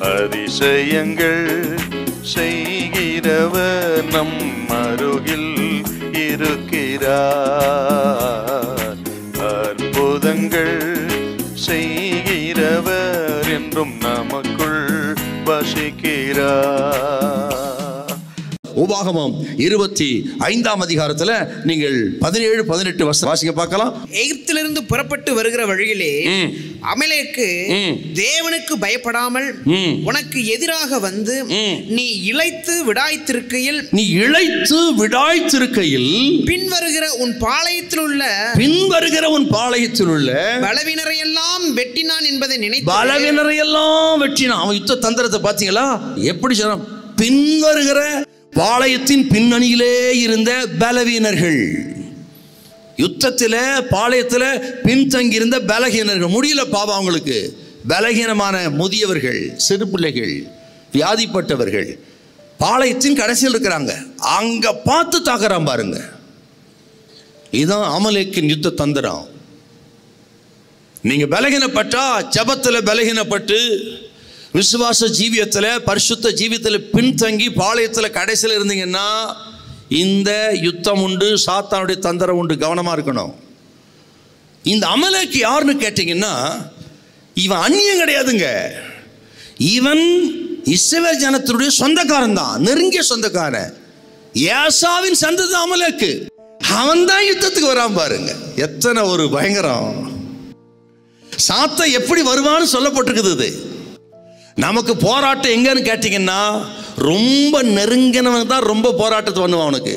அதிசயங்கள் செய்கிறவர் நம் அருகில் இருக்கிறார். அற்புதங்கள் செய்கிறவர் என்றும் நமக்குள் வசிக்கிறார். உபாகமம் 25ஆம் அதிகாரத்துல நீங்கள் 17-18 வசனம் வாசிக்க பார்க்கலாம். எகிப்திலிருந்து புறப்பட்டு வருகிற வழியிலே அமலேக்கு தேவனுக்கு பயப்படாமல் உனக்கு எதிராக வந்து நீ இளைத்து விடாய்த்திருக்கையில் பின்வருகிற உன் பாளையத்தில் உள்ள பலவீனரையெல்லாம் வெட்டினான் என்பதை நினைத்து வெட்டினான். அவன் யுத்த தந்திரத்தை பார்த்தீங்களா எப்படி சொன்னான்? பின்வருகிற பாளையத்தின் பின்னணியிலே இருந்த பலவீனர்கள், யுத்தத்தில் பாளையத்தில் பின்தங்கியிருந்த பலகீனர்கள். முடியல பாவம் அவங்களுக்கு. பலகீனமான முதியவர்கள், சிறு பிள்ளைகள், வியாதிப்பட்டவர்கள் பாளையத்தின் கடைசியில் இருக்கிறாங்க. அங்க பார்த்து தாக்குறான் பாருங்க. இதுதான் அமலேக்கின் யுத்த தந்திரம். நீங்க பலகீனப்பட்டா, ஜபத்தில் பலகீனப்பட்டு, விசுவாச ஜீவியத்தில், பரிசுத்த ஜீவியத்தில் பின்தங்கி பாளையத்தில் கடைசியில் இருந்தீங்கன்னா இந்த யுத்தம் உண்டு, சாத்தானுடைய தந்திரம் உண்டு. கவனமா இருக்கணும். இந்த அமலேக்கு யாருன்னு கேட்டீங்கன்னா, இவன் அந்நியம் கிடையாதுங்க. இவன் இஸ்ரவேல் ஜனத்தினுடைய சொந்தக்காரன் தான், நெருங்கிய சொந்தக்காரன். ஏசாவின் சந்ததி அமலேக்கு. அவன் தான் யுத்தத்துக்கு வரான் பாருங்க. எத்தனை ஒரு பயங்கரம்! சாத்தான் எப்படி வருவான்னு சொல்லப்பட்டிருக்குது. நமக்கு போராட்டம் எங்கன்னு கேட்டீங்கன்னா, ரொம்ப நெருங்கினவன் தான் ரொம்ப போராட்டத்தை பண்ணுவான். அவனுக்கு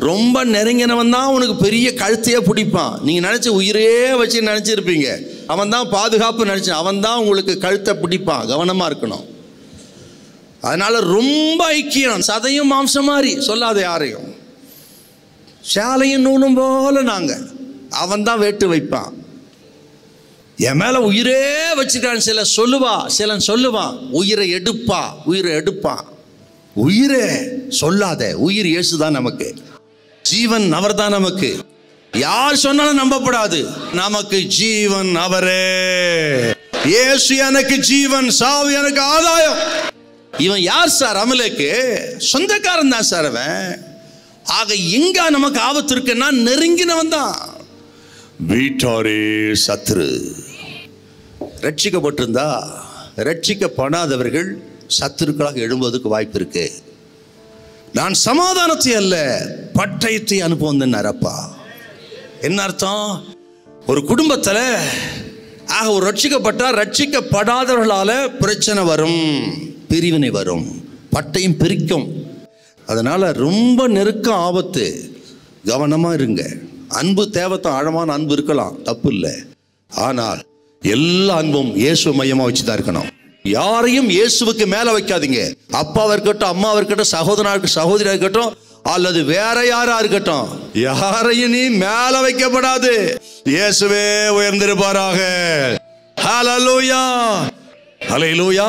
ரொம்ப நெருங்கினவன் தான் உனக்கு பெரிய கழுத்தையே பிடிப்பான். நீங்க நினைச்ச உயிரே வச்சு நினைச்சிருப்பீங்க. அவன் தான் பாதுகாப்பு நினைச்சு, அவன் தான் உங்களுக்கு கழுத்தை பிடிப்பான். கவனமா இருக்கணும். அதனால ரொம்ப ஐக்கியம். சதையும் மாம்சம் மாதிரி சொல்லாத யாரையும். சேலையும் நூலும் போல நாங்க. அவன் தான் வேட்டு வைப்பான். என் மேல உயிரே வச்சுக்கான். சிலன் சொல்லுவான் உயிரை எடுப்பான். உயிரே சொல்லாத. உயிர் இயேசுதான் நமக்கு. ஜீவன் அவர் தான் நமக்கு. யார் சொன்னாலும் நம்பப்படாது. நமக்கு ஜீவன் அவரே. இயேசு எனக்கு ஜீவன், சாவு எனக்கு ஆதாயம். இவன் யார் சார்? அமலேக்கு சொந்தக்காரன் தான் சார் அவன். ஆக எங்க நமக்கு ஆபத்து இருக்குன்னா, நெருங்கினவன் தான். வீட்டாரே சத்ரு. ரட்சிக்கப்பட்டிருந்தா, ரட்சிக்கப்படாதவர்கள் சத்துருக்களாக எழும்புவதற்கு வாய்ப்பு இருக்கு. நான் சமாதானத்தை அல்ல பட்டயத்தை அனுப்புவந்தேன் அப்பா. என்ன அர்த்தம்? ஒரு குடும்பத்தில் ஒரு ரட்சிக்கப்பட்டா, ரட்சிக்கப்படாதவர்களால பிரச்சனை வரும், பிரிவினை வரும், பட்டயம் பிரிக்கும். அதனால ரொம்ப நெருக்கம் ஆபத்து. கவனமா இருங்க. அன்பு தேவைத்தான். ஆழமான அன்பு இருக்கலாம், தப்பு இல்லை. ஆனால் எல்லா அன்பும் இயேசு மையமா வச்சுதான் இருக்கணும். யாரையும் இயேசுவுக்கு மேல வைக்காதீங்க. அப்பாவா இருக்கட்டும், அம்மாவா இருக்கட்டும், சகோதரியா இருக்கட்டும், அல்லது வேற யாரா இருக்கட்டும், யாரையும் நீ மேல வைக்கப்படாது. இயேசுவே உயர்ந்திருப்பாராக. ஹல்லேலூயா, ஹல்லேலூயா.